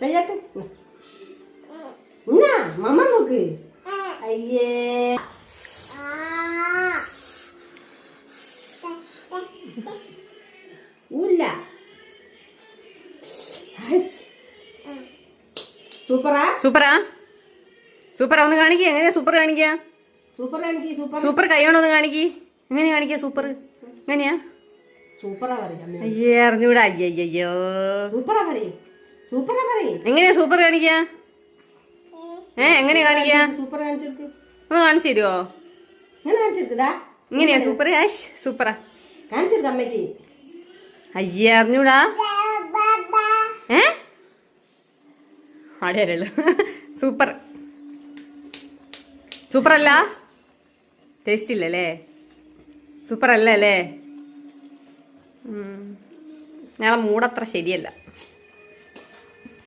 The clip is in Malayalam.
കയ്യാട്ട് എന്നാ മമ്മ നോക്ക്. അയ്യേ ഊല്ല. സൂപ്പറാ സൂപ്പറാ സൂപ്പറാ. ഒന്ന് കാണിക്ക. എങ്ങനെയാ സൂപ്പർ കാണിക്ക? സൂപ്പർ കാണിക്ക്. സൂപ്പർ സൂപ്പർ കൈയോണ്ടൊന്ന് കാണിക്ക്. എങ്ങനെയാ കാണിക്ക സൂപ്പർ? എങ്ങനെയാ? സൂപ്പറാ പറയാ. അയ്യേ അറിഞ്ഞൂടാ. അയ്യോ സൂപ്പറാ പറയും. സൂപ്പറാ പറയും. എങ്ങനെയാ സൂപ്പർ കാണിക്ക? എങ്ങനെയാ കാണിക്ക? സൂപ്പർ കാണിച്ചെടുക്ക്. ഒന്ന് കാണിച്ചു തരുവോ? ഇങ്ങനെ കാണിച്ചെടുക്കതാ. ഇങ്ങനെയാ സൂപ്പർ? സൂപ്പറാ കാണിച്ചെടുക്ക അമ്മയ്ക്ക്. അയ്യേ അറിഞ്ഞൂടാ. അടയരുള്ളു. സൂപ്പർ സൂപ്പർ അല്ല? ടേസ്റ്റ് ഇല്ലല്ലേ? സൂപ്പർ അല്ല അല്ലേ? ഞങ്ങളെ മൂടത്ര ശരിയല്ല.